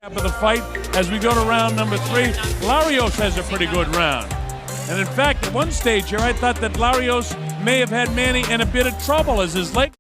of the fight as we go to round number 3. Larios has a pretty good round. And in fact, at one stage here, I thought that Larios may have had Manny in a bit of trouble as his leg.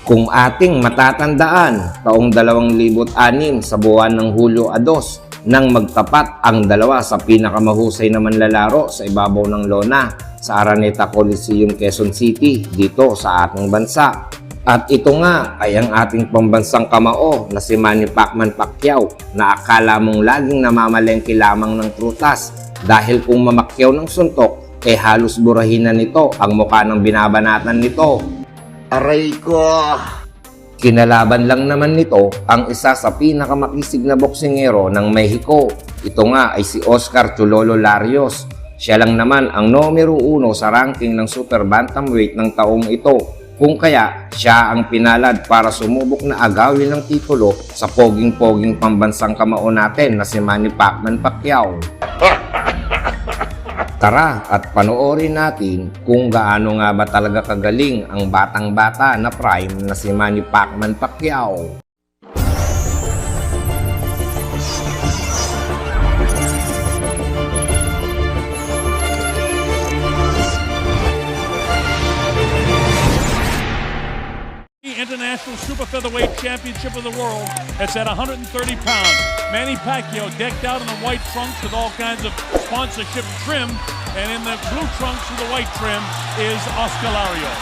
Kung ating matatandaan, taong 2006 sa buwan ng Hulyo 2 nang magtapat ang dalawa sa pinakamahusay na manlalaro sa ibabaw ng lona sa Araneta Coliseum, Quezon City, dito sa ating bansa. At ito nga ay ang ating pambansang kamao na si Manny Pacman Pacquiao na akala mong laging namamalengke lamang ng prutas dahil kung mamakyaw ng suntok, halos burahin na nito ang mukha ng binabanatan nito. Aray ko! Kinalaban lang naman nito ang isa sa pinakamakisig na boksingero ng Mexico. Ito nga ay si Oscar Chololo Larios. Siya lang naman ang numero 1 sa ranking ng super bantamweight ng taong ito. Kung kaya, siya ang pinalad para sumubok na agawin ng titulo sa poging-poging pambansang kamao natin na si Manny Pacman Pacquiao. Tara at panoorin natin kung gaano nga ba talaga kagaling ang batang-bata na prime na si Manny Pacman Pacquiao. International Super Featherweight Championship of the World. It's at 130 pounds. Manny Pacquiao decked out in the white trunks with all kinds of sponsorship trim, and in the blue trunks with the white trim is Oscar Larios.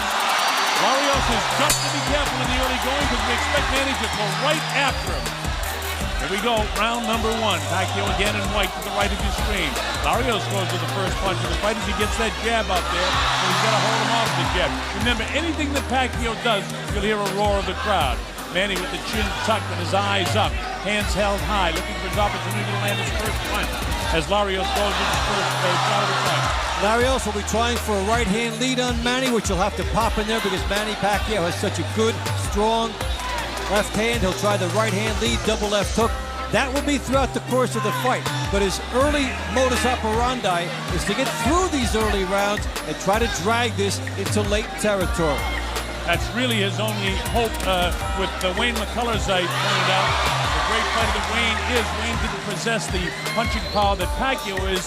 Larios has got to be careful in the early going because we expect Manny to go right after him. Here we go, round number 1. Pacquiao again in white to the right of your screen. Larios goes with the first punch of the fight as he gets that jab out there, and he's got to hold him off the jab. Remember, anything that Pacquiao does, you'll hear a roar of the crowd. Manny with the chin tucked and his eyes up, hands held high, looking for his opportunity to land his first punch as Larios goes with his first shot of the fight. Larios will be trying for a right-hand lead on Manny, which will have to pop in there because Manny Pacquiao has such a good, strong left hand. He'll try the right-hand lead, double left hook. That will be throughout the course of the fight. But his early modus operandi is to get through these early rounds and try to drag this into late territory. That's really his only hope with Wayne McCullers, I pointed out. The great fight of Wayne didn't possess the punching power that Pacquiao is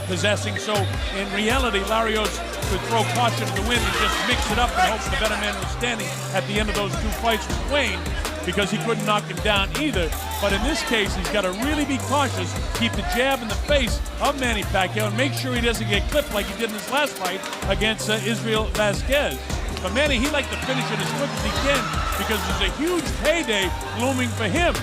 possessing. So in reality, Larios could throw caution to the wind and just mix it up and hope the better man was standing at the end of those 2 fights with Wayne, because he couldn't knock him down either. But in this case, he's got to really be cautious, keep the jab in the face of Manny Pacquiao, and make sure he doesn't get clipped like he did in his last fight against Israel Vasquez. But Manny, he'd like to finish it as quick as he can because there's a huge payday looming for him.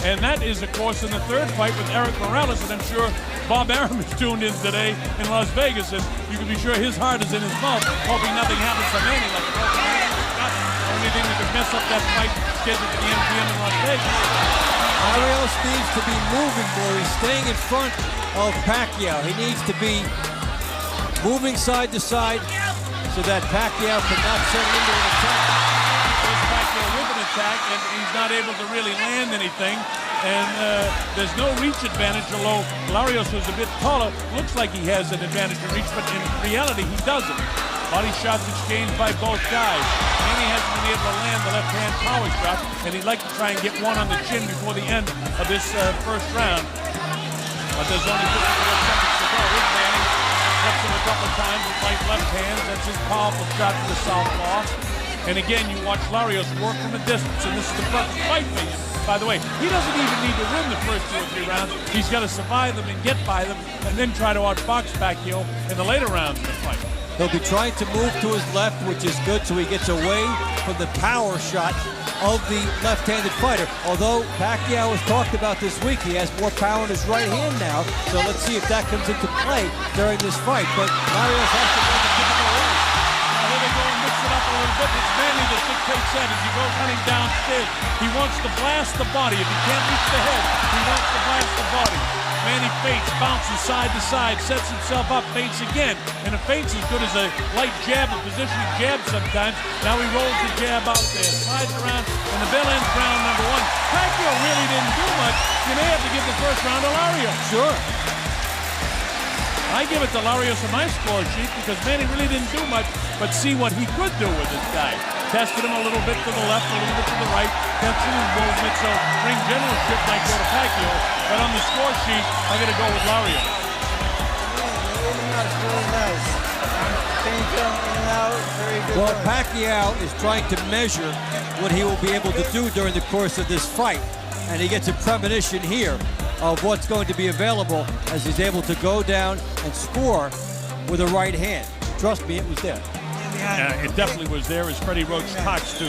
And that is, of course, in the third fight with Eric Morales, and I'm sure Bob Arum is tuned in today in Las Vegas, and you can be sure his heart is in his mouth, hoping nothing happens to Manny like it was to Manny. The only thing that could mess up that fight scheduled for the MGM in Las Vegas. Larios needs to be moving more. He's staying in front of Pacquiao. He needs to be moving side to side so that Pacquiao cannot settle into an attack. There's Pacquiao with an attack, and he's not able to really land anything. And there's no reach advantage, although Larios was a bit taller. Looks like he has an advantage in reach, but in reality, he doesn't. Body shots exchanged by both guys. Manny hasn't been able to land the left-hand power shot, and he'd like to try and get one on the chin before the end of this first round. But there's only 54 seconds to go. Here's Manny. Steps him a couple of times with right left hands. That's his powerful shot to the southpaw. And again, you watch Larios work from a distance, and this is the perfect fight for him. By the way, he doesn't even need to win the first 2 or 3 rounds. He's got to survive them and get by them, and then try to outbox Pacquiao in the later rounds of the fight. He'll be trying to move to his left, which is good, so he gets away from the power shot of the left-handed fighter. Although Pacquiao has talked about this week, he has more power in his right hand now, so let's see if that comes into play during this fight. But Larios has to make a typical right. Now here they go and mix it up a little bit. It's Manny that dictates that as he goes hunting downstairs. He wants to blast the body. If he can't reach the head, he wants to blast the body. Manny feints, bounces side to side, sets himself up, feints again. And a feint's as good as a light jab, a positioning jab sometimes. Now he rolls the jab out there, slides around, and the bell ends round number 1. Pacquiao really didn't do much. You may have to give the first round to Larios. Sure. I give it to Larios on my score sheet because Manny really didn't do much but see what he could do with this guy. Tested him a little bit to the left, a little bit to the right, tested his movement, so ring generalship might go to Pacquiao, but on the score sheet, I'm going to go with Larios. Really nice. Change him in and out, very good. Well, work. Pacquiao is trying to measure what he will be able to do during the course of this fight. And he gets a premonition here of what's going to be available as he's able to go down and score with a right hand. Trust me, it was there. It definitely was there as Freddie Roach talks to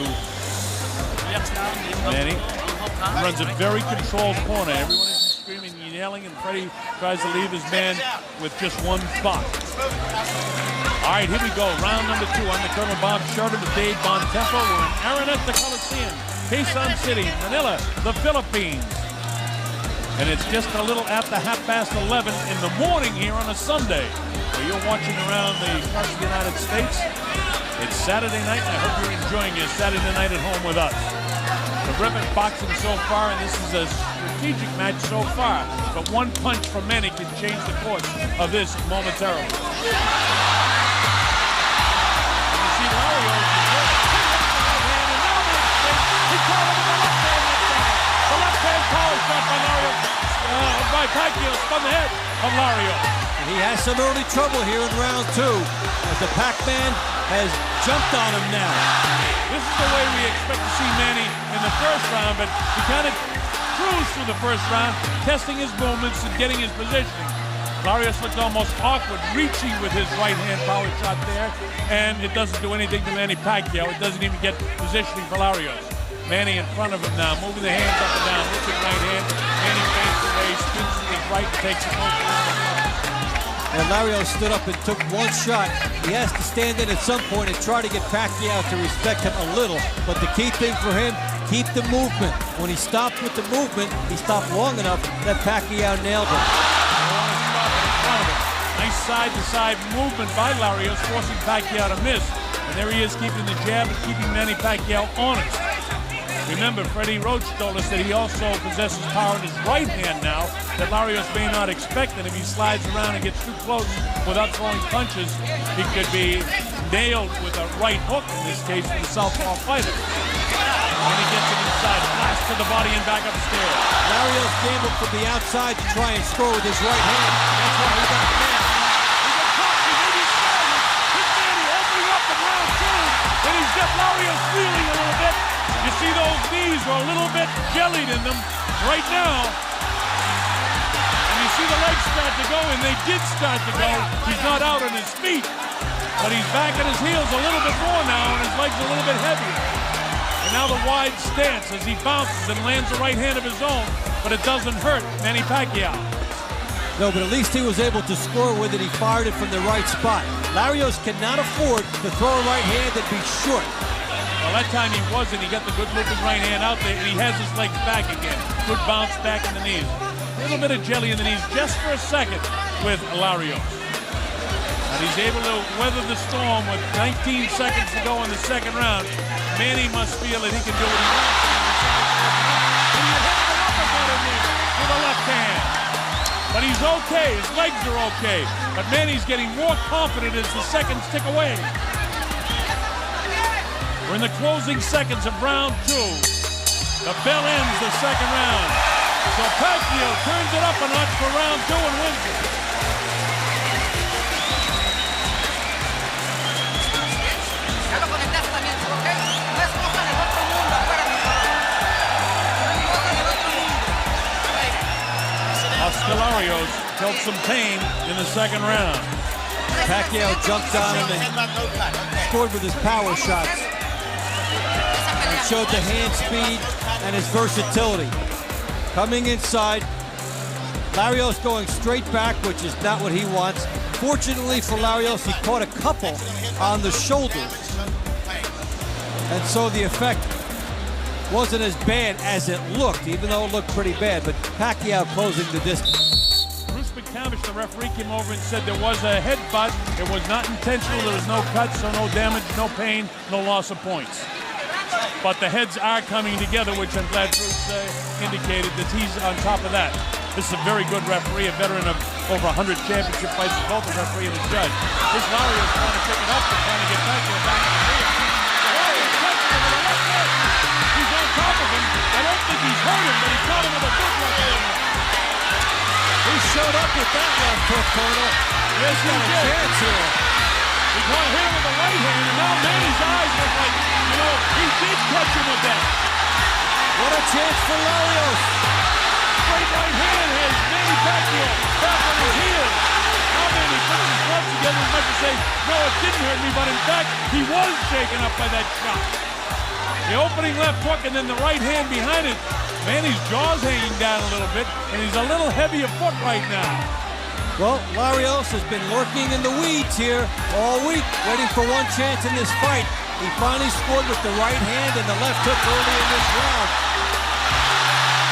Manny. He runs a very controlled corner. Everyone is screaming and yelling, and Freddie tries to leave his man with just one thought. All right, here we go. Round number 2. I'm the Colonel Bob Sheridan with Dave Bontempo. We're in Araneta Coliseum, Quezon City, Manila, the Philippines. And it's just a little after 11:30 in the morning here on a Sunday. So you're watching around the parts of the United States. It's Saturday night, and I hope you're enjoying your Saturday night at home with us. Terrific boxing so far, and this is a strategic match so far. But one punch from Manny can change the course of this momentarily. And you see Larios he caught him with the left hand this time. The left hand power shot by Larios. By Pacquiao spun the head of Larios. And he has some early trouble here in round 2 as the Pacman has jumped on him now. This is the way we expect to see Manny in the first round, but he kind of cruised through the first round, testing his movements and getting his positioning. Larios looked almost awkward, reaching with his right hand power shot there, and it doesn't do anything to Manny Pacquiao. It doesn't even get positioning for Larios. Manny in front of him now, moving the hands up and down, lifting right hand. Manny fades away, spins to his right, and takes it over. And Larios stood up and took one shot. He has to stand in at some point and try to get Pacquiao to respect him a little. But the key thing for him, keep the movement. When he stopped with the movement, he stopped long enough that Pacquiao nailed him. Nice side-to-side movement by Larios, forcing Pacquiao to miss. And there he is, keeping the jab and keeping Manny Pacquiao honest. Remember, Freddie Roach told us that he also possesses power in his right hand now that Larios may not expect, and if he slides around and gets too close without throwing punches, he could be nailed with a right hook, in this case, from the southpaw fighter. And he gets it inside, blast to the body and back upstairs. Larios gambled from the outside to try and score with his right hand. That's why he got nailed. He got caught, he may be starting. His Manny opening up in round 2, and he's got Larios feeling a little bit. You see those knees are a little bit jellied in them right now. And you see the legs start to go, and they did start to go. He's not out on his feet, but he's back on his heels a little bit more now, and his legs a little bit heavier. And now the wide stance as he bounces and lands a right hand of his own, but it doesn't hurt Manny Pacquiao. No, but at least he was able to score with it. He fired it from the right spot. Larios cannot afford to throw a right hand and be short. Well, that time he wasn't. He got the good looking right hand out there, and he has his legs back again. Good bounce back in the knees. A little bit of jelly in the knees just for a second with Larios. And he's able to weather the storm with 19 seconds to go in the second round. Manny must feel that he can do what he wants. And you hit an uppercut in there with a left hand. But he's okay. His legs are okay. But Manny's getting more confident as the seconds tick away. We're in the closing seconds of round 2. The bell ends the second round. So Pacquiao turns it up a notch for round 2 and wins it. Larios felt some pain in the second round. Pacquiao jumped on him and scored with his power shots. And showed the hand speed and his versatility. Coming inside, Larios going straight back, which is not what he wants. Fortunately for Larios, he caught a couple on the shoulders. And so the effect wasn't as bad as it looked, even though it looked pretty bad. But Pacquiao closing the distance. The referee came over and said there was a headbutt. It was not intentional. There was no cut, so no damage, no pain, no loss of points. But the heads are coming together, which I'm glad Bruce indicated that he's on top of that. This is a very good referee, a veteran of over 100 championship fights, both a referee and a judge. This Larios trying to pick it up and trying to get back to the back of the ring. He's on top of him. I don't think he's hurt him, but he's got him with a good left hand. He showed up with that left hook, Colonel. Yes, he Got a did. chance here. He's going to hit him with the right hand, and now Manny's eyes look like, you know, he did catch him with that. What a chance for Larios. Straight right hand has Manny Pacquiao back on his heels. Now Manny puts his gloves together as much as say, no, it didn't hurt me, but in fact, he was shaken up by that shot. The opening left hook and then the right hand behind it. Manny's jaw's hanging down a little bit, and he's a little heavy of foot right now. Well, Larios has been lurking in the weeds here all week, waiting for one chance in this fight. He finally scored with the right hand and the left hook early in this round.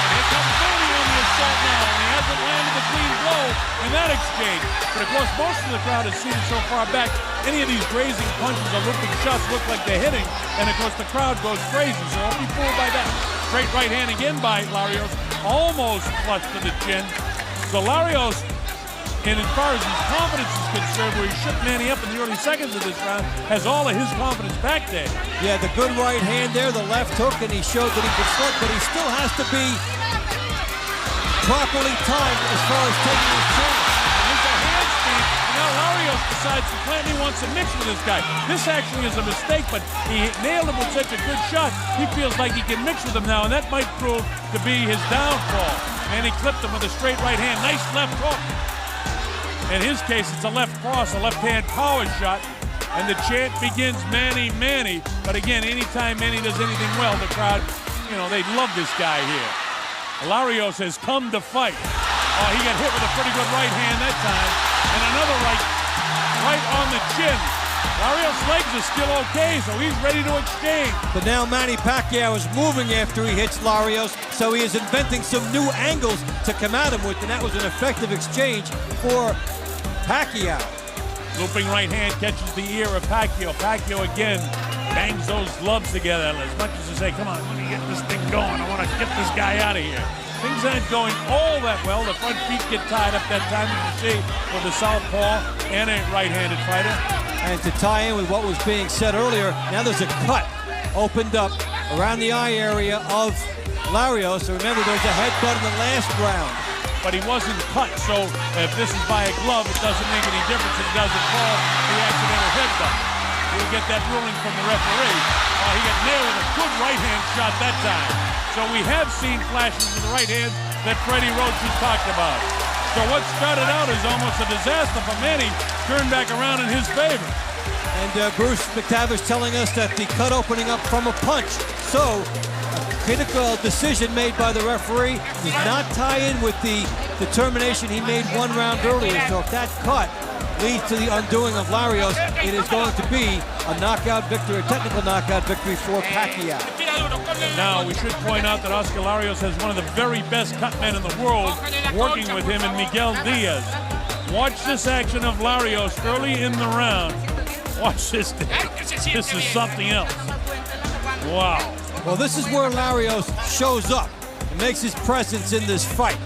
And here comes Manny on the assault now, and he hasn't landed a clean blow in that exchange. But of course, most of the crowd has seen it so far back. Any of these grazing punches or looping shots look like they're hitting, and of course the crowd goes crazy, so don't be fooled by that. Straight right hand again by Larios, almost flush to the chin. So Larios, and as far as his confidence is concerned, where he shook Manny up in the early seconds of this round, has all of his confidence back there. Yeah, the good right hand there, the left hook, and he showed that he could slip, but he still has to be properly timed as far as taking his chance. There's a hand speed, and now Larios decides to plant he wants to mix with this guy. This actually is a mistake, but he nailed him with such a good shot, he feels like he can mix with him now, and that might prove to be his downfall. And he clipped him with a straight right hand. Nice left hook. In his case, it's a left cross, a left-hand power shot, and the chant begins, Manny, Manny. But again, anytime Manny does anything well, the crowd, you know, they love this guy here. Larios has come to fight. Oh, he got hit with a pretty good right hand that time, and another right on the chin. Larios' legs are still okay, so he's ready to exchange. But now Manny Pacquiao is moving after he hits Larios, so he is inventing some new angles to come at him with, and that was an effective exchange for Pacquiao. Looping right hand catches the ear of Pacquiao. Pacquiao again bangs those gloves together as much as to say, come on, let me get this thing going. I want to get this guy out of here. Things aren't going all that well. The front feet get tied up that time, as you see, with a southpaw and a right-handed fighter. And to tie in with what was being said earlier, now there's a cut opened up around the eye area of Larios. So remember, there's a headbutt in the last round. But he wasn't cut, so if this is by a glove, it doesn't make any difference. It doesn't call the accidental headbutt. We'll get that ruling from the referee. He got nailed with a good right-hand shot that time. So we have seen flashes of the right hand that Freddie Roach has talked about. So what started out as almost a disaster for Manny turned back around in his favor. And Bruce McTavish telling us that the cut opening up from a punch. So a critical decision made by the referee does not tie in with the determination he made one round earlier. So if that cut leads to the undoing of Larios, it is going to be a knockout victory, a technical knockout victory for Pacquiao. Now, we should point out that Oscar Larios has one of the very best cut men in the world working with him in Miguel Diaz. Watch this action of Larios early in the round. Watch this. This is something else. Wow. Well, this is where Larios shows up and makes his presence in this fight.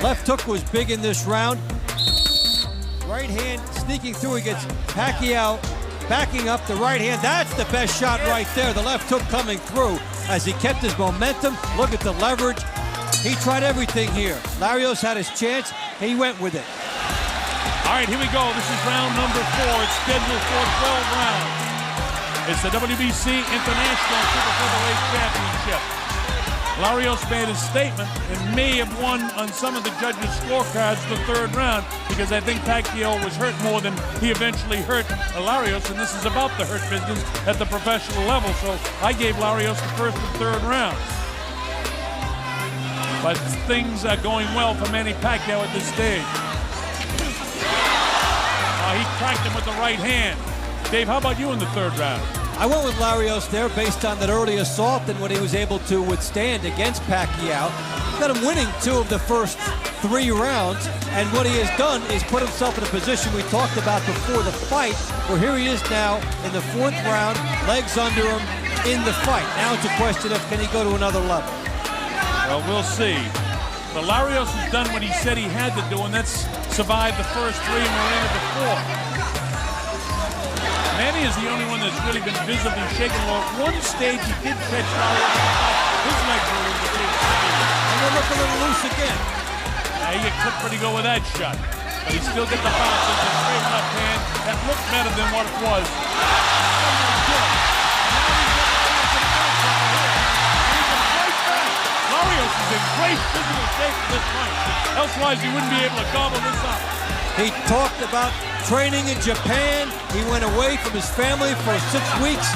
Left hook was big in this round. Right hand sneaking through. He gets Pacquiao backing up the right hand. That's the best shot right there. The left hook coming through as he kept his momentum. Look at the leverage. He tried everything here. Larios had his chance. He went with it. All right, here we go. This is round number 4. It's scheduled for 12 rounds. It's the WBC International Super Featherweight Championship. Larios made a statement and may have won on some of the judges' scorecards the third round because I think Pacquiao was hurt more than he eventually hurt Larios, and this is about the hurt business at the professional level. So I gave Larios the first and third rounds. But things are going well for Manny Pacquiao at this stage. He cracked him with the right hand. Dave, how about you in the third round? I went with Larios there based on that early assault and what he was able to withstand against Pacquiao. Got him winning 2 of the first 3 rounds, and what he has done is put himself in a position we talked about before the fight, where here he is now in the 4th round, legs under him in the fight. Now it's a question of can he go to another level? Well, we'll see. But Larios has done what he said he had to do, and that's survive the first 3 and we're into the 4th. Manny is the only one that's really been visibly shaken. Well, at one stage he did catch Larios. His legs were a little bit loose. And they look a little loose again. He clipped pretty good with that shot. But he still gets the bounce. It's a straight left hand that looked better than what it was. Larios is in great physical shape at this point. Elsewise, he wouldn't be able to gobble this up. He talked about training in Japan. He went away from his family for 6 weeks.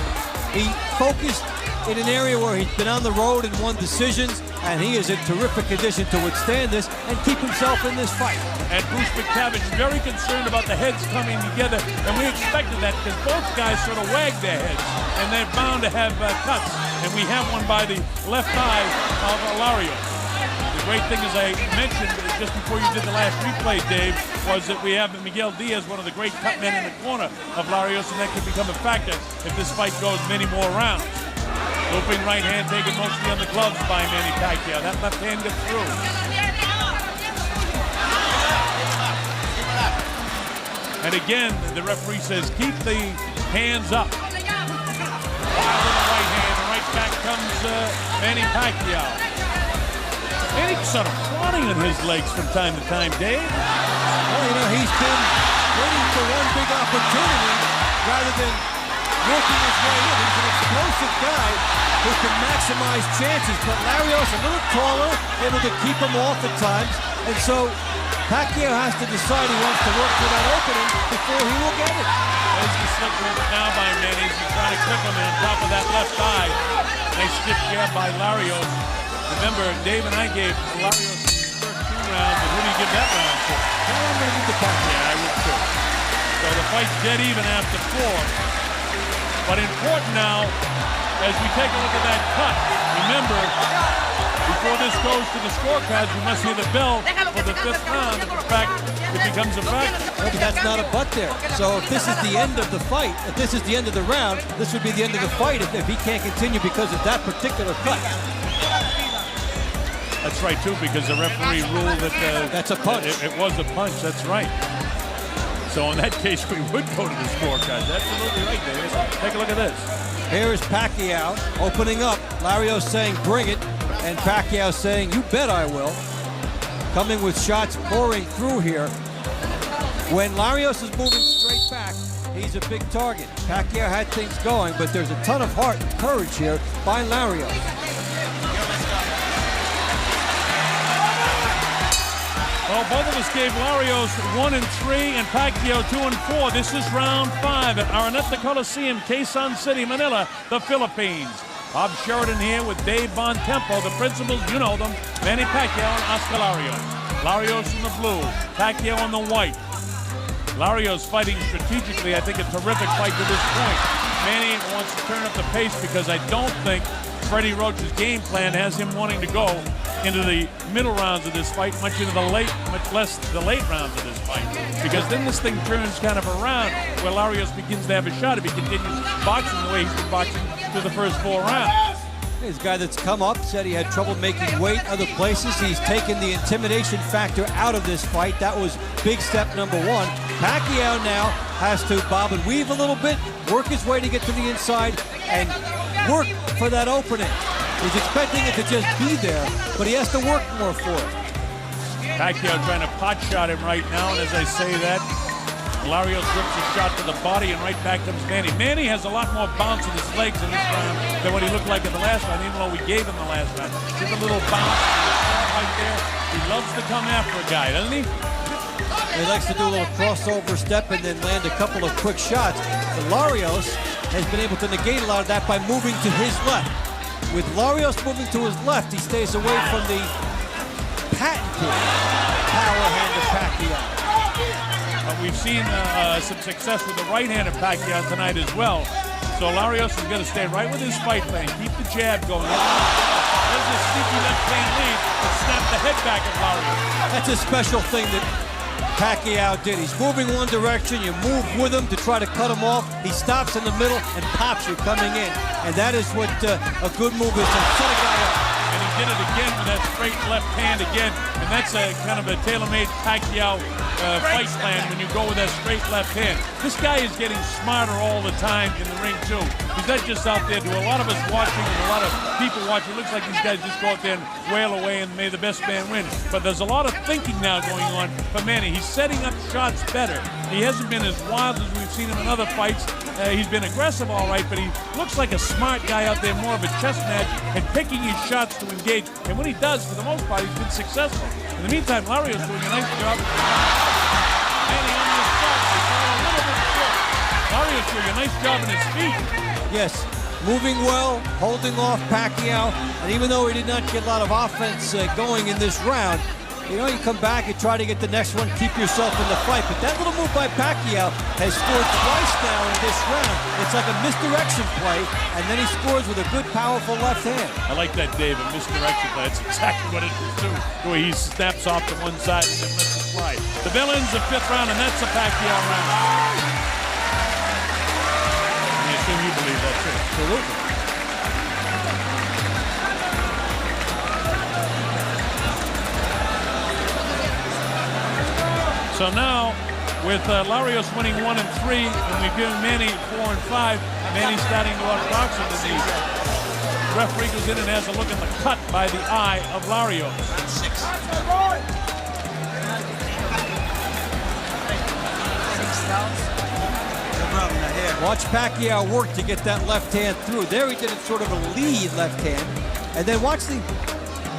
He focused in an area where he's been on the road and won decisions, and he is in terrific condition to withstand this and keep himself in this fight. And Bruce McTavish very concerned about the heads coming together, and we expected that because both guys sort of wagged their heads, and they're bound to have cuts. And we have one by the left eye of Larios. The great thing, as I mentioned just before you did the last replay, Dave, was that we have Miguel Diaz, one of the great cut men in the corner of Larios, and that could become a factor if this fight goes many more rounds. Looping right hand taken mostly on the gloves by Manny Pacquiao. That left hand gets through. And again, the referee says, keep the hands up. Wild with the right hand, and right back comes Manny Pacquiao. Manny sort of prodding on his legs from time to time, Dave. Well, you know, he's been waiting for one big opportunity rather than working his way in. He's an explosive guy who can maximize chances, but Larios a little taller, able to keep him off at times, and so Pacquiao has to decide he wants to work for that opening before he will get it. There's the slip move now by Manny. He's trying to clip him on top of that left eye. Nice stiff jab by Larios. Remember, Dave and I gave Larios his first 2 rounds, and who do you give that round to? I'm going to give the Pacquiao. Yeah, I would too. So the fight's dead even after 4. But important now, as we take a look at that cut, remember, before this goes to the scorecards, you must hear the bell for the 5th round. If in fact it becomes a fact. No, but that's not a but there. So if this is the end of the fight, if this is the end of the round, this would be the end of the fight if he can't continue because of that particular cut. That's right, too, because the referee ruled that that's a punch. It was a punch, that's right. So in that case, we would go to the scorecards. Absolutely right, David. Take a look at this. Here is Pacquiao opening up. Larios saying, bring it. And Pacquiao saying, you bet I will. Coming with shots pouring through here. When Larios is moving straight back, he's a big target. Pacquiao had things going, but there's a ton of heart and courage here by Larios. Well, both of us gave Larios 1 and 3 and Pacquiao 2 and 4. This is round 5 at Araneta Coliseum, Quezon City, Manila, the Philippines. Bob Sheridan here with Dave Bontempo, the principals, you know them, Manny Pacquiao and Oscar Larios. Larios in the blue, Pacquiao in the white. Larios fighting strategically, I think a terrific fight to this point. Manny wants to turn up the pace because I don't think Freddie Roach's game plan has him wanting to go into the middle rounds of this fight, much less the late rounds of this fight. Because then this thing turns kind of around where Larios begins to have a shot if he continues boxing the way he's been boxing through the first 4 rounds. He's a guy that's come up, said he had trouble making weight other places. He's taken the intimidation factor out of this fight. That was big step number 1. Pacquiao now has to bob and weave a little bit, work his way to get to the inside, and work for that opening. He's expecting it to just be there, but he has to work more for it. Pacquiao trying to pot shot him right now, and as I say that, Larios rips a shot to the body, and right back comes Manny. Manny has a lot more bounce in his legs in this round than what he looked like in the last round, even though we gave him the last round. Just a little bounce right there. He loves to come after a guy, doesn't he? He likes to do a little crossover step and then land a couple of quick shots. But Larios has been able to negate a lot of that by moving to his left. With Larios moving to his left, he stays away from the patented power hand of Pacquiao. We've seen some success with the right hand of Pacquiao tonight as well. So Larios is going to stay right with his fight plan. Keep the jab going. There's a sneaky left hand lead to snap the head back of Larios. That's a special thing that Pacquiao did. He's moving one direction, you move with him to try to cut him off. He stops in the middle and pops you coming in. And that is what a good move is, to set a guy up. And he did it again with that straight left hand again, and that's a kind of a tailor-made Pacquiao fight plan when you go with that straight left hand. This guy is getting smarter all the time in the ring too. He's not just out there. To a lot of us watching and a lot of people watching, it looks like these guys just go out there and wail away and may the best man win. But there's a lot of thinking now going on for Manny. He's setting up shots better. He hasn't been as wild as we've seen him in other fights. He's been aggressive, all right, but he looks like a smart guy out there, more of a chess match, and picking his shots to engage. And when he does, for the most part, he's been successful. In the meantime, Lario's doing a nice job. Manny on the start, they fall a little bit short. Lario's doing a nice job in his feet. Yes, moving well, holding off Pacquiao, and even though he did not get a lot of offense going in this round, you know, you come back and try to get the next one, keep yourself in the fight. But that little move by Pacquiao has scored twice now in this round. It's like a misdirection play, and then he scores with a good, powerful left hand. I like that, Dave, a misdirection play. That's exactly what it is, too. The way he snaps off to one side and then lets it fly. The bell ends the 5th round, and that's a Pacquiao round. I assume you believe that, too. Absolutely. So now, with Larios winning 1 and 3, and we've given Manny 4 and 5, Manny's starting to outbox him. The referee goes in and has a look at the cut by the eye of Larios. Watch Pacquiao work to get that left hand through. There he did it sort of a lead left hand. And then watch the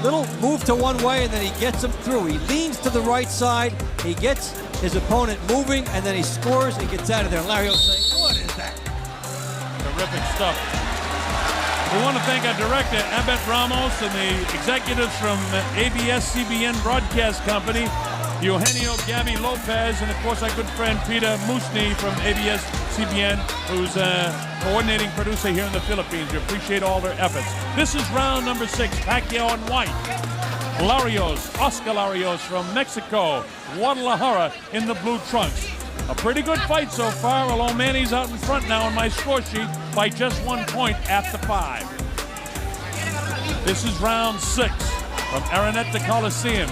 little move to one way, and then he gets him through. He leans to the right side, he gets his opponent moving, and then he scores and gets out of there. And Lario's saying, what is that? Terrific stuff. We want to thank our director, Abed Ramos, and the executives from ABS-CBN Broadcast Company, Eugenio Gabby Lopez, and of course our good friend Peter Musni from ABS-CBN, who's a coordinating producer here in the Philippines. We appreciate all their efforts. This is round number 6, Pacquiao in white. Oscar Larios from Mexico, Guadalajara in the blue trunks. A pretty good fight so far, although Manny's out in front now on my score sheet by just 1 point after 5. This is round 6 from Araneta Coliseum.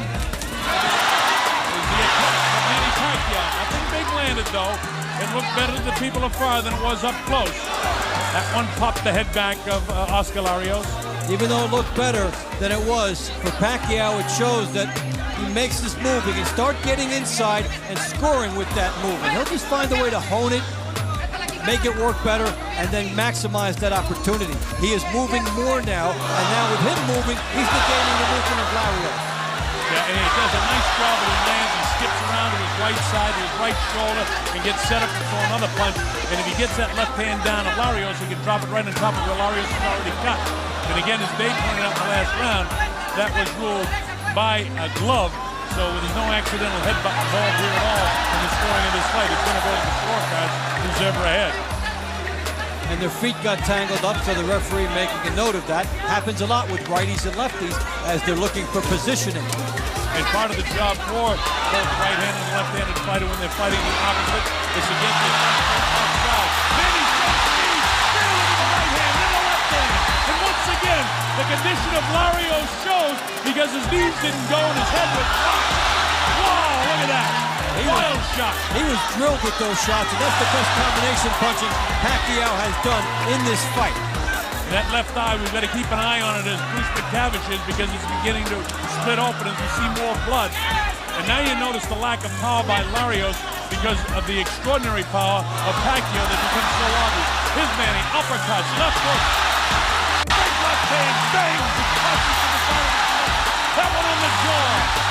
Manny Pacquiao. Nothing big landed though. It looked better to the people afar than it was up close. That one popped the head back of Oscar Larios. Even though it looked better than it was for Pacquiao, it shows that he makes this move. He can start getting inside and scoring with that move. And he'll just find a way to hone it, make it work better, and then maximize that opportunity. He is moving more now, and now with him moving, he's negating the movement of Larios. Yeah, and he does a nice job when he lands. He skips around to his right side, to his right shoulder, and gets set up to throw another punch. And if he gets that left hand down of Larios, he can drop it right on top of where Larios is already cut. And again, as Dave pointed out in the last round, that was ruled by a glove. So there's no accidental headbutt involved here at all in the scoring of this fight. It's going to go to the scorecards. Who's ever ahead? And their feet got tangled up, so the referee making a note of that. Happens a lot with righties and lefties as they're looking for positioning. And part of the job for both right-handed and left-handed fighter when they're fighting the opposite is to get the outside. Manny's got speed, still with the right hand and the left hand. And once again, the condition of Larios shows because his knees didn't go and his head was dropped. Wow, look at that. Wild shot. He was drilled with those shots, and that's the best combination punching Pacquiao has done in this fight. And that left eye, we've got to keep an eye on it as Bruce McTavish is because it's beginning to split open as we see more blood. And now you notice the lack of power by Larios because of the extraordinary power of Pacquiao that becomes so obvious. Here's Manny, uppercuts, left hook, right left hand, bangs, and punches to the side of the head. That one on the jaw,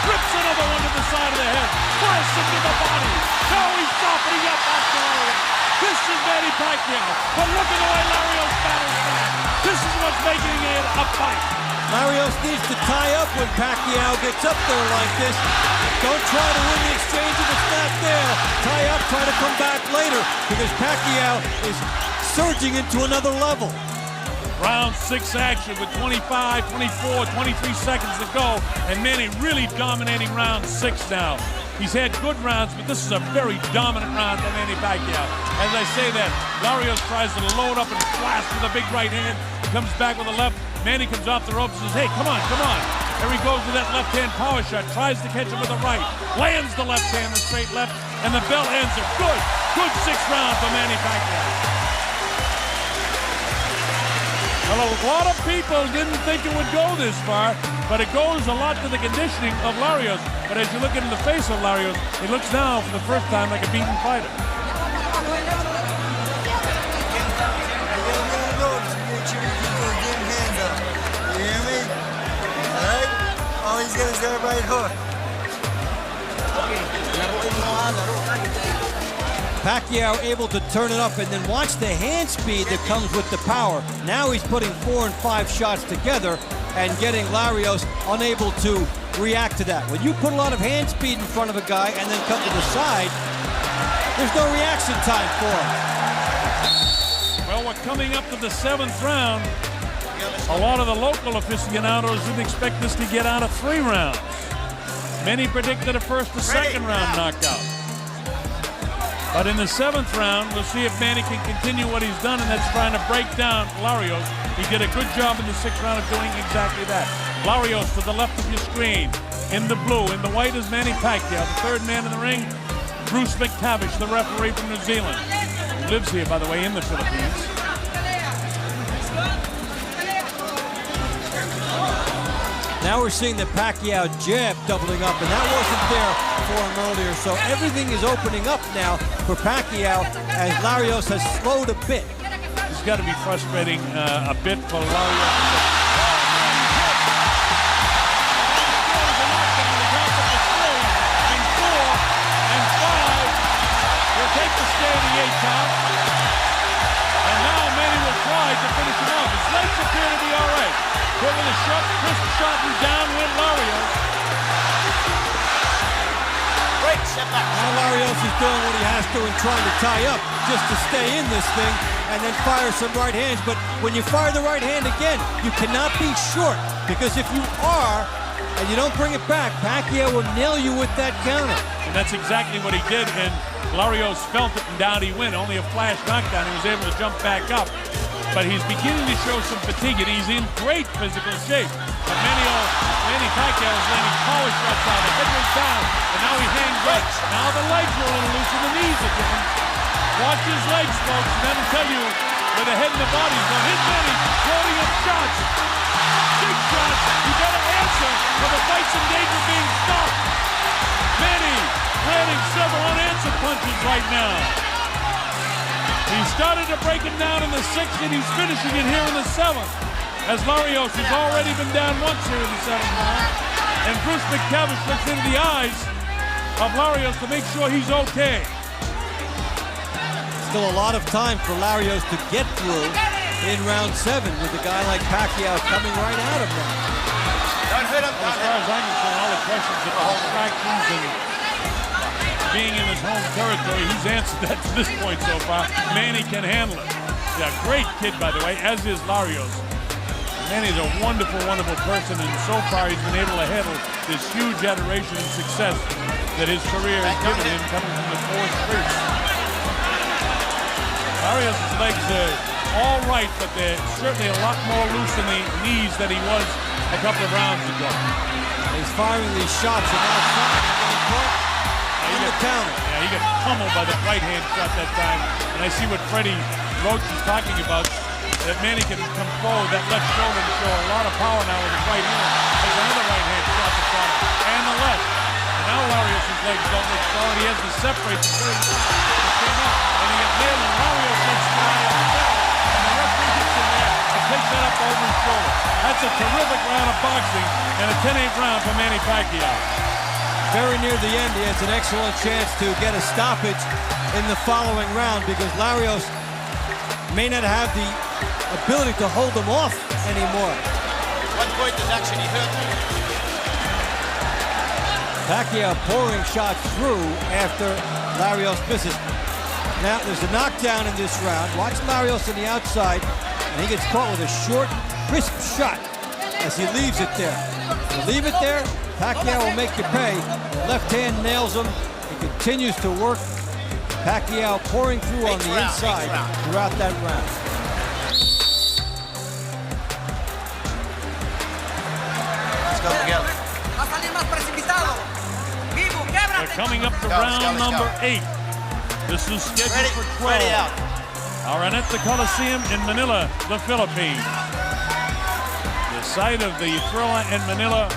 rips another one to the side of the head, flies him to the body. Now he's softening up after Larios. This is Manny Pacquiao, but look at the way Larios battles back. This is what's making it a fight. Larios needs to tie up when Pacquiao gets up there like this. Don't try to win the exchange if it's not there. Tie up, try to come back later because Pacquiao is surging into another level. Round 6 action with 25, 24, 23 seconds to go, and Manny really dominating round 6 now. He's had good rounds, but this is a very dominant round for Manny Pacquiao. As I say that, Larios tries to load up and blast with a big right hand, comes back with a left, Manny comes off the ropes and says, hey, come on, come on. There he goes with that left-hand power shot, tries to catch him with the right, lands the left hand, the straight left, and the bell ends it. Good sixth round for Manny Pacquiao. Well, a lot of people didn't think it would go this far, but it goes a lot to the conditioning of Larios. But as you look into the face of Larios, he looks now for the first time like a beaten fighter. He's gonna get a right hook. Pacquiao able to turn it up, and then watch the hand speed that comes with the power. Now he's putting 4 and 5 shots together and getting Larios unable to react to that. When you put a lot of hand speed in front of a guy and then come to the side, there's no reaction time for him. Well, we're coming up to the 7th round. A lot of the local aficionados didn't expect this to get out of 3 rounds. Many predicted a first or second round knockout. But in the 7th round, we'll see if Manny can continue what he's done, and that's trying to break down Larios. He did a good job in the 6th round of doing exactly that. Larios to the left of your screen. In the blue, in the white is Manny Pacquiao. The third man in the ring, Bruce McTavish, the referee from New Zealand. He lives here, by the way, in the Philippines. Now we're seeing the Pacquiao jab doubling up, and that wasn't there for him earlier. So everything is opening up now for Pacquiao as Larios has slowed a bit. It's got to be frustrating a bit for Larios. Take the stay of the 8 count. And now Manny will try to finish him off. His legs appear to be all right. Put with a shot, crisp shot, and down went Larios. Break, step back. Now Larios is doing what he has to and trying to tie up just to stay in this thing and then fire some right hands. But when you fire the right hand again, you cannot be short, because if you are and you don't bring it back, Pacquiao will nail you with that counter. And that's exactly what he did, and Larios felt it, and down he went. Only a flash knockdown. He was able to jump back up. But he's beginning to show some fatigue, and he's in great physical shape. But Manny Pacquiao is landing power shots out. The head was down, and now he hangs up. Now the legs are a little loose, and the knees again. Watch his legs, folks, and that'll tell you where the head and the body's going. Here's Manny loading up shots. Big shots. You better answer, or the fight's in danger of being stopped. Manny landing several unanswered punches right now. He started to break him down in the 6th, and he's finishing it here in the 7th. As Larios has already been down once here in the 7th round. And Bruce McTavish looks into the eyes of Larios to make sure he's okay. Still a lot of time for Larios to get through in round 7 with a guy like Pacquiao coming right out of them. Don't hit him. Well, as far as I'm concerned, all the questions of the distractions and being in his home territory, he's answered that to this point so far. Manny can handle it. Yeah, great kid, by the way, as is Larios. Manny's a wonderful, wonderful person, and so far he's been able to handle this huge adoration and success that his career has given him coming from the 4th street. Larios' legs are all right, but they're certainly a lot more loose in the knees than he was a couple of rounds ago. He's firing these shots, and now Suntok in the counter. Yeah, he got pummeled by the right hand shot that time. And I see what Freddie Roach is talking about, that Manny can come forward, that left shoulder, and show a lot of power now with his right hand. There's another right hand shot to front, and the left. And now Larios' legs don't look solid. He has to separate the third shot. It came up, and he got nailed, and Larios lets fly on the back. And the referee gets in there and takes that up over his shoulder. That's a terrific round of boxing, and a 10-8 round for Manny Pacquiao. Very near the end, he has an excellent chance to get a stoppage in the following round, because Larios may not have the ability to hold him off anymore. One point is actually hurt. Pacquiao pouring shots through after Larios misses. Now, there's a knockdown in this round. Watch Larios on the outside, and he gets caught with a short, crisp shot as he leaves it there. You leave it there, Pacquiao will make you pay. Left hand nails him. He continues to work. Pacquiao pouring through on the inside throughout that round. Coming up to round number 8. This is scheduled Ready, for 12. ready out. Araneta Coliseum in Manila, the Philippines. The site of the Thriller in Manila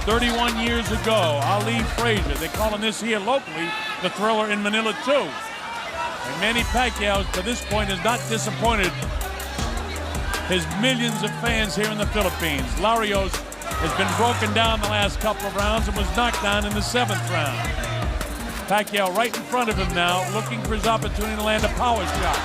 31 years ago. Ali Frazier, they're calling this here locally the Thriller in Manila too. And Manny Pacquiao, to this point, has not disappointed his millions of fans here in the Philippines. Larios has been broken down the last couple of rounds and was knocked down in the 7th round. Pacquiao right in front of him now, looking for his opportunity to land a power shot.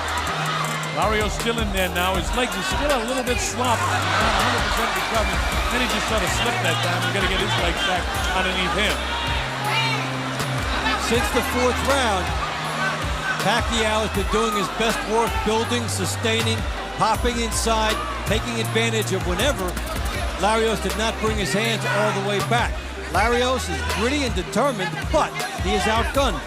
Larios still in there now. His legs are still a little bit sloppy. Not 100% recovered. Then he just sort of slipped that time. He's got to get his legs back underneath him. Since the 4th round, Pacquiao has been doing his best work, building, sustaining, popping inside, taking advantage of whenever Larios did not bring his hands all the way back. Larios is gritty and determined, but he is outgunned.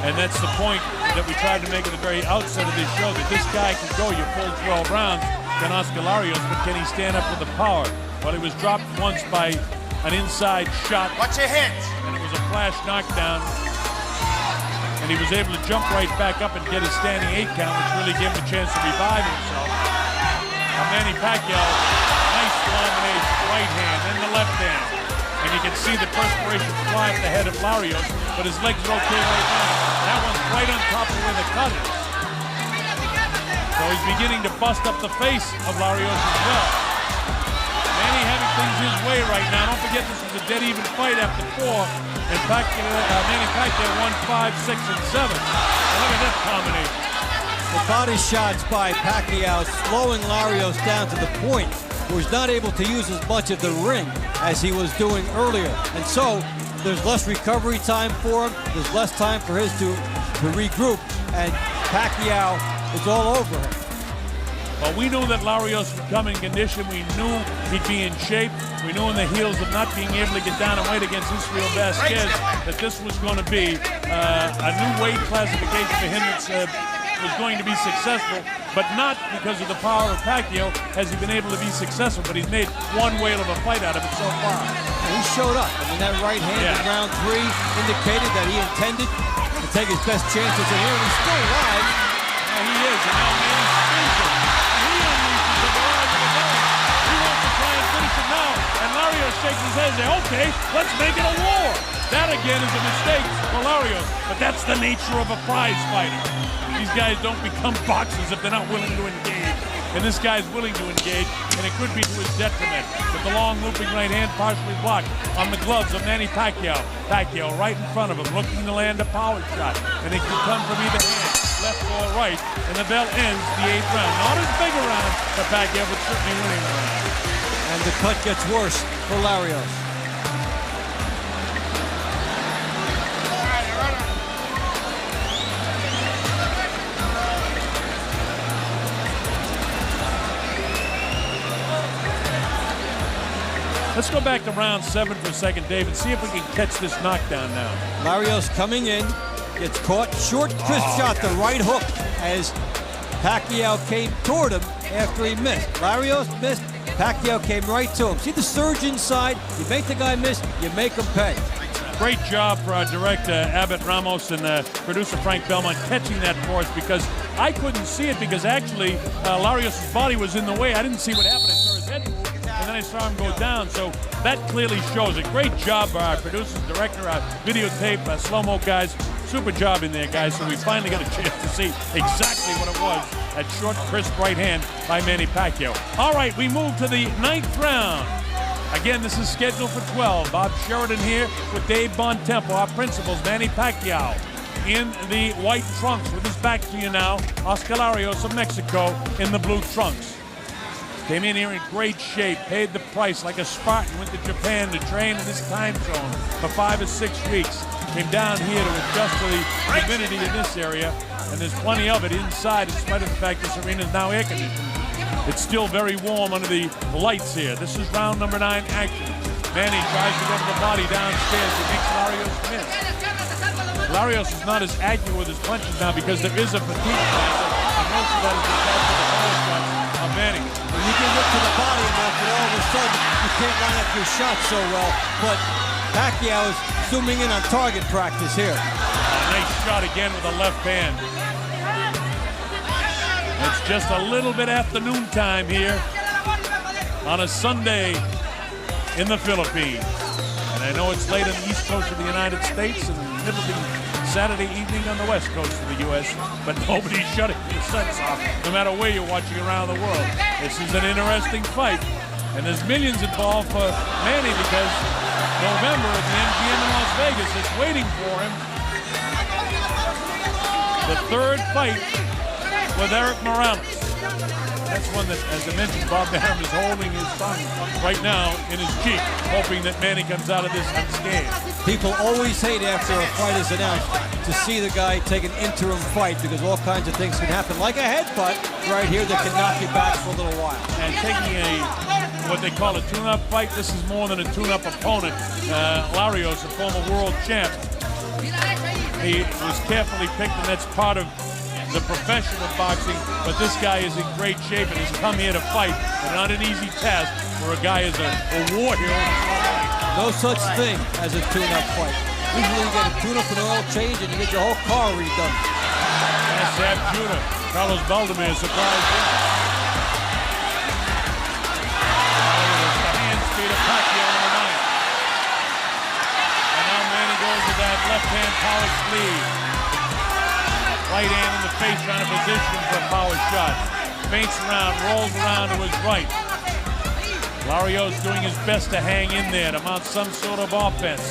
And that's the point that we tried to make at the very outset of this show, that this guy can go your full 12 rounds, can Oscar Larios, but can he stand up with the power? Well, he was dropped once by an inside shot. Watch your hands. And it was a flash knockdown. And he was able to jump right back up and get his standing 8 count, which really gave him a chance to revive himself. Manny Pacquiao, nice combination, right hand and the left hand. And you can see the perspiration fly up the head of Larios, but his legs are okay right now. That one's right on top of where the cut is. So he's beginning to bust up the face of Larios as well. Manny having things his way right now. Don't forget this is a dead even fight after 4. And Manny Pacquiao won 5, 6, and 7. And look at that combination. The body shots by Pacquiao slowing Larios down to the point where he's not able to use as much of the ring as he was doing earlier. And so there's less recovery time for him. There's less time for his to regroup. And Pacquiao is all over him. Well, we knew that Larios would come in condition. We knew he'd be in shape. We knew in the heels of not being able to get down and weight against Israel Vasquez that this was going to be a new weight classification for him that was going to be successful, but not because of the power of Pacquiao has he been able to be successful, but he's made one whale of a fight out of it so far. And he showed up. I mean, that right hand in round 3 indicated that he intended to take his best chances in here, and he's still alive. Yeah, he is, and now Manny spins him. He unleashes the barrage of the ball. He wants to try and finish it now, and Larios shakes his head and says, okay, let's make it a war. That, again, is a mistake for Larios, but that's the nature of a prize fighter. These guys don't become boxers if they're not willing to engage. And this guy's willing to engage, and it could be to his detriment. With the long looping right hand partially blocked on the gloves of Manny Pacquiao. Pacquiao right in front of him, looking to land a power shot. And it can come from either hand, left or right. And the bell ends the 8th round. Not as big a round for Pacquiao, but certainly winning the round. And the cut gets worse for Larios. Let's go back to round 7 for a second, Dave, and see if we can catch this knockdown now. Larios coming in, gets caught, short crisp shot, the right hook as Pacquiao came toward him after he missed. Larios missed, Pacquiao came right to him. See the surge inside? You make the guy miss, you make him pay. Great job for our director, Abbott Ramos, and producer Frank Belmont catching that for us, because I couldn't see it because actually Larios' body was in the way. I didn't see what happened. I saw his head move, and then I saw him go down. So that clearly shows it. Great job by our producers, director, our videotape, slow-mo guys. Super job in there, guys. So we finally got a chance to see exactly what it was. That short, crisp right hand by Manny Pacquiao. All right, we move to the 9th round. Again, this is scheduled for 12. Bob Sheridan here with Dave Bontempo, our principals. Manny Pacquiao in the white trunks with his back to you now. Oscar Larios of Mexico in the blue trunks. Came in here in great shape, paid the price like a Spartan, went to Japan to train in this time zone for 5 or 6 weeks. Came down here to adjust to the humidity in this area, and there's plenty of it inside in spite of the fact this arena is now air conditioned. It's still very warm under the lights here. This is round number 9 action. Manny tries to get the body downstairs. He makes Larios miss. Larios is not as accurate with his punches now because there is a fatigue factor, and most of that is because of the power shots of Manny. When you can look to the body enough, and all of a sudden you can't line up your shots so well. But Pacquiao is zooming in on target practice here. Nice shot again with the left hand. It's just a little bit afternoon time here on a Sunday in the Philippines. And I know it's late on the east coast of the United States and middle of the Saturday evening on the west coast of the U.S., but nobody's shutting the sets off, no matter where you're watching around the world. This is an interesting fight, and there's millions involved for Manny because November at the MGM in Las Vegas is waiting for him. The third fight with Eric Morales. That's one that, as I mentioned, Bob Arum is holding his son right now in his cheek, hoping that Manny comes out of this unscathed. People always hate after a fight is announced to see the guy take an interim fight because all kinds of things can happen, like a headbutt right here that can knock you back for a little while. And taking what they call a tune-up fight, this is more than a tune-up opponent. Larios, a former world champ, he was carefully picked, and that's part of the profession of boxing, but this guy is in great shape and has come here to fight, and not an easy task for a guy as a war hero. No such thing as a tune-up fight. Usually you get a tune-up and oil change and you get your whole car redone. Yes, Sam Jr. Carlos Baldomir surprised him. The hand speed of Pacquiao on the ninth. And now Manny goes with that left-hand power sleeve. Right hand in the face, trying to position for a power shot. Feints around, rolls around to his right. Larios doing his best to hang in there, to mount some sort of offense.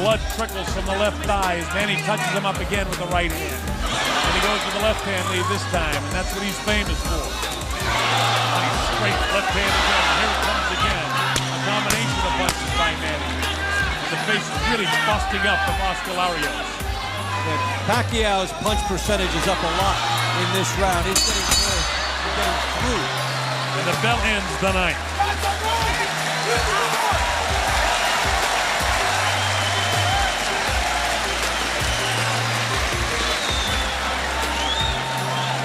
Blood trickles from the left thigh as Manny touches him up again with the right hand. And he goes with the left hand lead this time, and that's what he's famous for. Nice straight left hand again. Here it comes again. A combination of punches by Manny. And the face is really busting up from Oscar Larios. And Pacquiao's punch percentage is up a lot in this round. He's getting through. And the bell ends the ninth.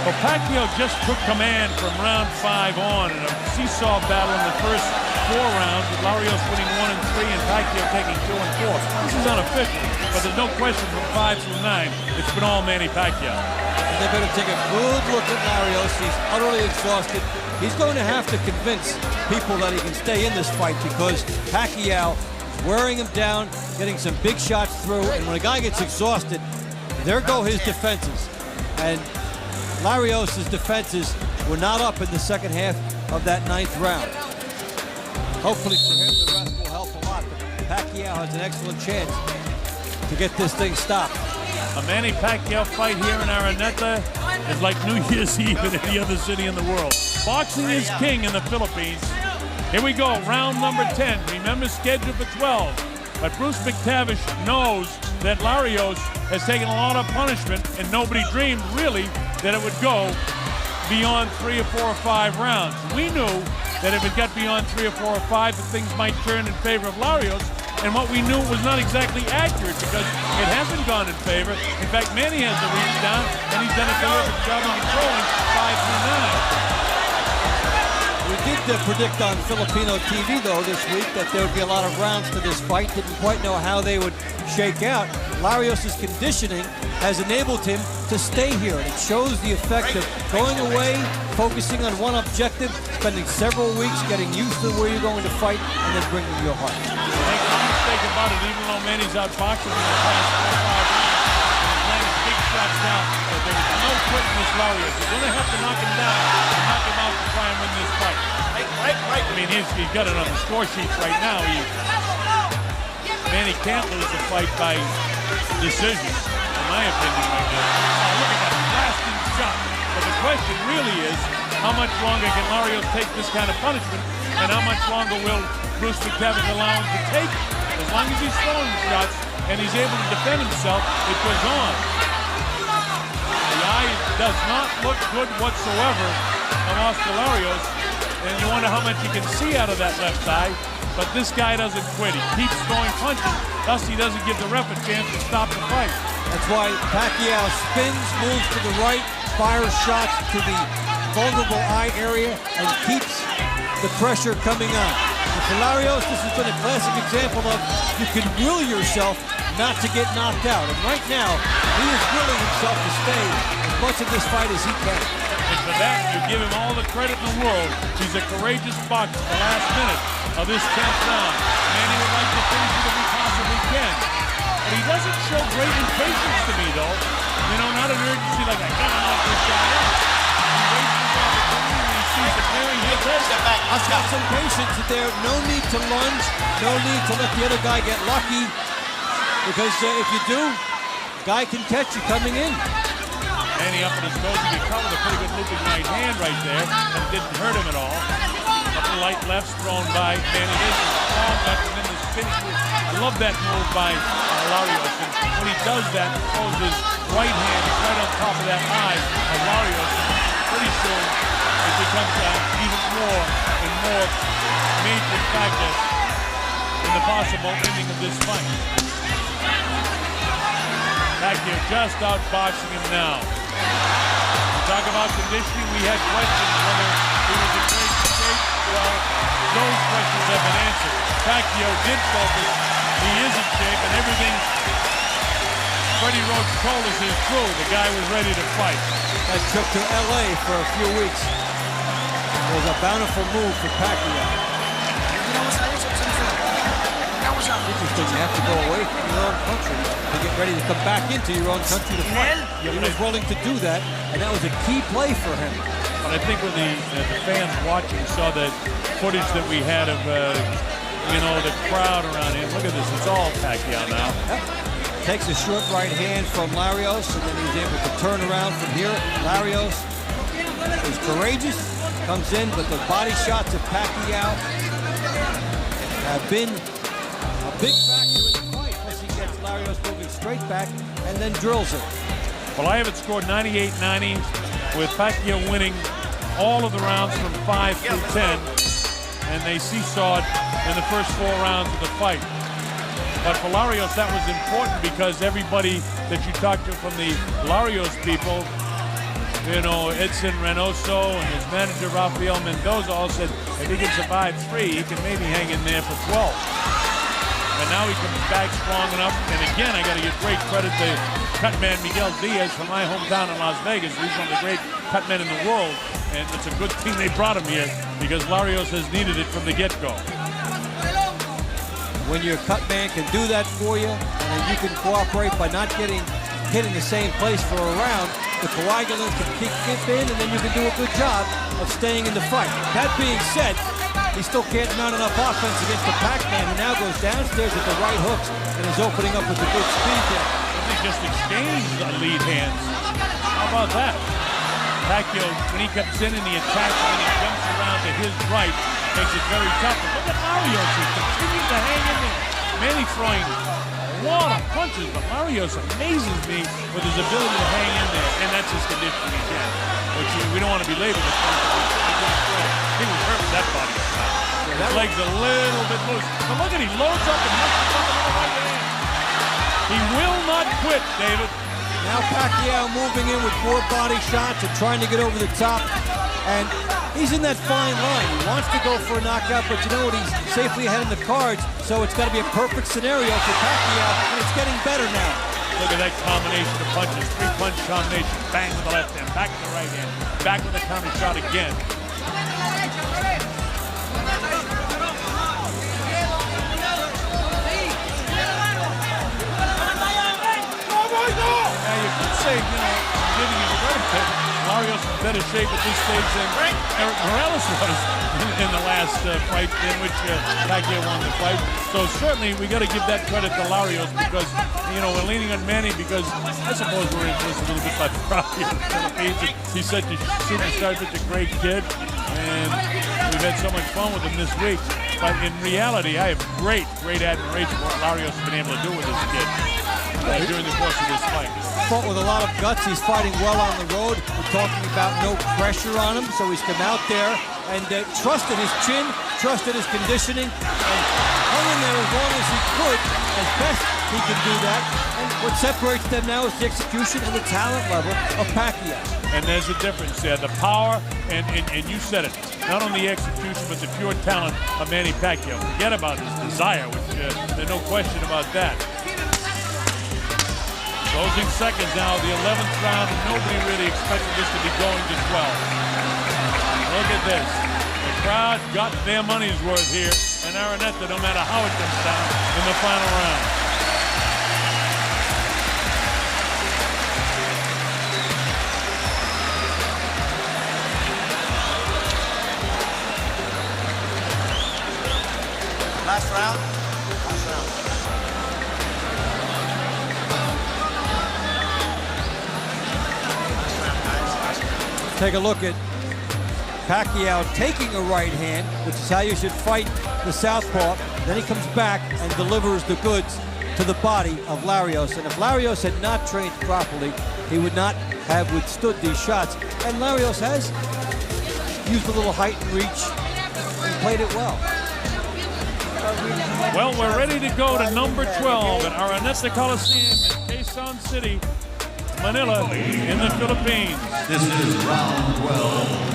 Well, Pacquiao just took command from round 5 on in a seesaw battle in the first 4 rounds, with Larios winning 1 and 3 and Pacquiao taking 2 and 4. This is unofficial, but there's no question from 5 through 9, it's been all Manny Pacquiao. And they better take a good look at Larios. He's utterly exhausted. He's going to have to convince people that he can stay in this fight because Pacquiao is wearing him down, getting some big shots through, and when a guy gets exhausted, there go his defenses. And Larios' defenses were not up in the second half of that 9th round. Hopefully for him, the rest will help a lot, but Pacquiao has an excellent chance to get this thing stopped. A Manny Pacquiao fight here in Araneta is like New Year's Eve in any other city in the world. Boxing is king in the Philippines. Here we go, round number 10. Remember, scheduled for 12. But Bruce McTavish knows that Larios has taken a lot of punishment, and nobody dreamed, really, that it would go beyond 3 or 4 or 5 rounds. We knew that if it got beyond 3 or 4 or 5, that things might turn in favor of Larios. And what we knew was not exactly accurate because it hasn't gone in favor. In fact, Manny has the reach down, and he's done a terrific job of controlling 5 through 9. We did predict on Filipino TV, though, this week that there would be a lot of rounds to this fight. Didn't quite know how they would shake out. Larios' conditioning has enabled him to stay here. And it shows the effect of going away, focusing on one objective, spending several weeks getting used to where you're going to fight, and then bringing your heart. Make no mistake about it, even though Manny's outboxing in the past 4 or 5 rounds, and he's landing big shots down, but there is no quitting this Larios. You're going to have to knock him down and knock him out to try and win this fight. Right. I mean, he's got it on the score sheets right now. Manny can't lose the fight by decision, in my opinion, right now. Oh, look at that blasting shot. But the question really is, how much longer can Larios take this kind of punishment, and how much longer will Bruce McTavish allow him to take it? As long as he's throwing shots and he's able to defend himself, it goes on. The eye does not look good whatsoever on Oscar Larios, and you wonder how much you can see out of that left eye. But this guy doesn't quit. He keeps throwing punches, thus he doesn't give the ref a chance to stop the fight. That's why Pacquiao spins, moves to the right, fires shots to the vulnerable eye area, and keeps the pressure coming on. The For Larios, this has been a classic example of you can will yourself not to get knocked out. And right now, he is willing himself to stay as much of this fight as he can. And for that, you give him all the credit in the world. He's a courageous boxer the last minute of this 10th round. Manny would like to finish it if he possibly can. But he doesn't show great impatience to me, though. You know, not an urgency like, I gotta knock this guy out. He waits his opportunity when he sees the clearing hit this. Step back. I've got some patience there. No need to lunge. No need to let the other guy get lucky. Because if you do, guy can catch you coming in. Manny up in his nose. He covered a pretty good looping right hand right there. And didn't hurt him at all. Couple of light lefts thrown by Manny. There's a strong left and then the spinning move. I love that move by Larios. And when he does that, he throws his right hand right on top of that eye of Larios. Pretty soon, it becomes even more and more major factor in the possible ending of this fight. Pacquiao just outboxing him now. We talk about conditioning. We had questions whether he was in great shape. Well, those questions have been answered. Pacquiao did focus. He is in shape, and everything Freddie Roach told us is true. The guy was ready to fight. That trip to LA for a few weeks was a bountiful move for Pacquiao. Interesting, you have to go away from your own country to get ready to come back into your own country to fight. He was willing to do that, and that was a key play for him. But I think when the fans watching saw the footage that we had of, you know, the crowd around him. Look at this, it's all Pacquiao now. Yep. Takes a short right hand from Larios, and then he's able to turn around from here. Larios is courageous, comes in, but the body shots of Pacquiao have been a big factor in the fight. Plus he gets Larios moving straight back and then drills it. Well, I have it scored 98-90 with Pacquiao winning all of the rounds from 5 through 10, and they seesawed in the first 4 rounds of the fight. But for Larios, that was important because everybody that you talked to from the Larios people, you know, Edson Reynoso and his manager Rafael Mendoza all said if he can survive 3, he can maybe hang in there for 12. And now he comes back strong enough. And again, I got to give great credit to cutman Miguel Diaz from my hometown in Las Vegas. He's one of the great cutmen in the world. And it's a good thing they brought him here because Larios has needed it from the get-go. When your cut man can do that for you, and you can cooperate by not getting hit in the same place for a round, the coagulant can kick in, and then you can do a good job of staying in the fight. That being said, he still can't mount enough offense against the Pacman, who now goes downstairs with the right hooks and is opening up with a good speed there. They just exchanged lead hands. How about that? Pacquiao, when he comes in the attack, and he jumps around to his right, makes it very tough. But look at Larios, he continues to hang in there. Manny throwing a lot of punches, but Larios amazes me with his ability to hang in there, and that's his conditioning again. Which we don't want to be labeled as he was hurt with that body shot. His legs a little bit loose. But look at, he loads up and hooks up with the right hand. He will not quit, David. Now Pacquiao moving in with more body shots and trying to get over the top. And he's in that fine line. He wants to go for a knockout, but you know what? He's safely ahead in the cards, so it's got to be a perfect scenario for Pacquiao, and it's getting better now. Look at that combination of punches. 3-punch combination. Bang with the left hand, back with the right hand, back with the counter shot again. Now you could say, you know, giving him credit, Larios in better shape at this stage than Eric Morales was in the last fight in which Pacquiao won the fight. So certainly we got to give that credit to Larios because, you know, we're leaning on Manny because I suppose we're influenced a little bit by the crowd here in the Philippines. He's such a superstar, such a great kid, and we've had so much fun with him this week. But in reality, I have great admiration for what Larios has been able to do with this kid during the course of this fight. Fought with a lot of guts. He's fighting well on the road. We're talking about no pressure on him, so he's come out there and trusted his chin, trusted his conditioning, and hung in there as long as he could, as best he can do that. And what separates them now is the execution and the talent level of Pacquiao. And there's a difference there. The power, and you said it, not only the execution, but the pure talent of Manny Pacquiao. Forget about his desire, which there's no question about that. Closing seconds now, the 11th round, and nobody really expected this to be going to 12. Look at this. The crowd got their money's worth here, and Araneta, no matter how it comes down in the final round. Last round. Last round. Take a look at Pacquiao taking a right hand, which is how you should fight the southpaw. Then he comes back and delivers the goods to the body of Larios. And if Larios had not trained properly, he would not have withstood these shots. And Larios has used a little height and reach and played it well. Well, we're ready to go to number 12 at Araneta Coliseum in Quezon City, Manila, in the Philippines. This is round 12.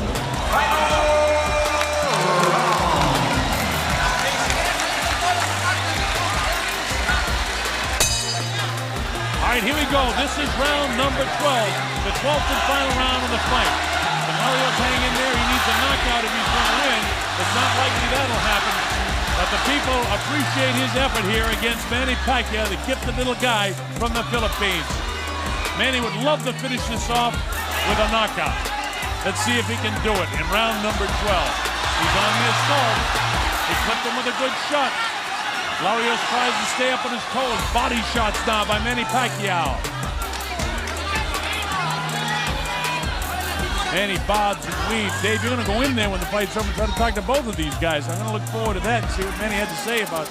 All right, here we go. This is round number 12, the 12th and final round of the fight. Larios hanging in there. He needs a knockout if he's going to win. It's not likely that'll happen. But the people appreciate his effort here against Manny Pacquiao, the gifted little guy from the Philippines. Manny would love to finish this off with a knockout. Let's see if he can do it in round number 12. He's on the assault. He clipped him with a good shot. Larios tries to stay up on his toes. Body shots now by Manny Pacquiao. Manny bods and weaves. Dave, you're going to go in there when the fight's over and try to talk to both of these guys. I'm going to look forward to that and see what Manny had to say about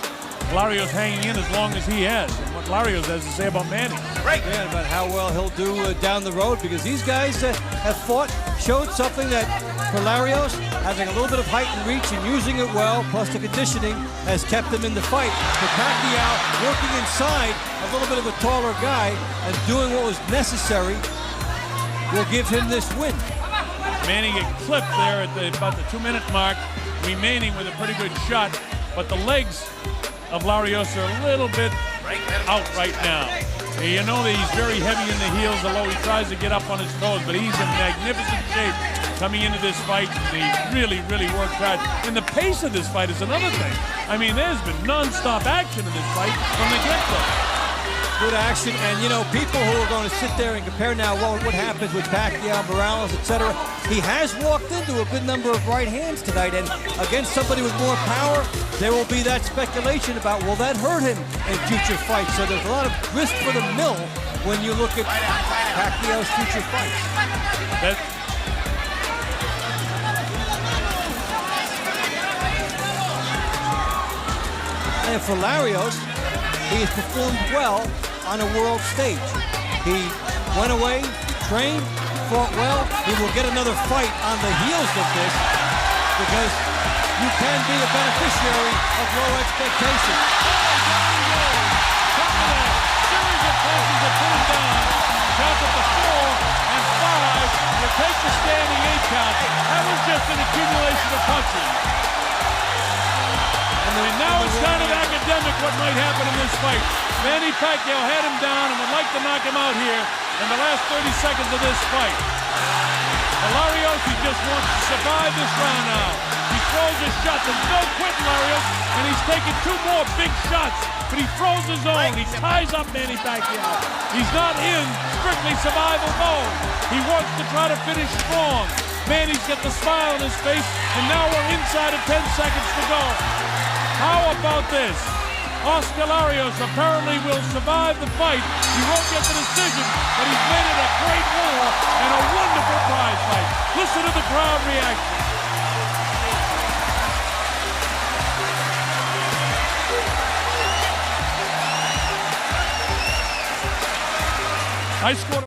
Larios hanging in as long as he has, and what Larios has to say about Manny. Right. Yeah, about how well he'll do down the road, because these guys have fought, showed something that for Larios, having a little bit of height and reach and using it well, plus the conditioning, has kept him in the fight. For Pacquiao, working inside a little bit of a taller guy and doing what was necessary will give him this win. Manny get clipped there at about the 2-minute mark, remaining with a pretty good shot, but the legs of Larios are a little bit out right now. You know that he's very heavy in the heels, although he tries to get up on his toes, but he's in magnificent shape coming into this fight. He really, really worked hard. And the pace of this fight is another thing. I mean, there's been non-stop action in this fight from the get-go. Good action, and you know, people who are going to sit there and compare now what happens with Pacquiao, Morales, etc. He has walked into a good number of right hands tonight, and against somebody with more power, there will be that speculation about, will that hurt him in future fights? So there's a lot of risk for the mill when you look at Pacquiao's future fights. And for Larios, he has performed well on a world stage. He went away, trained, fought well. He will get another fight on the heels of this, because you can be a beneficiary of low expectations. Series of punches that put him down. Count at the 4 and 5. Will take the standing 8 count. That was just an accumulation of punches. And now it's kind of academic what might happen in this fight. Manny Pacquiao had him down and would like to knock him out here in the last 30 seconds of this fight. Larios, he just wants to survive this round now. He throws his shot. There's no quitting Larios, and he's taking 2 more big shots, but he throws his own. He ties up Manny Pacquiao. He's not in strictly survival mode. He wants to try to finish strong. Manny's got the smile on his face, and now we're inside of 10 seconds to go. How about this? Oscar Larios apparently will survive the fight. He won't get the decision, but he's made it a great war and a wonderful prize fight. Listen to the crowd reaction. I scored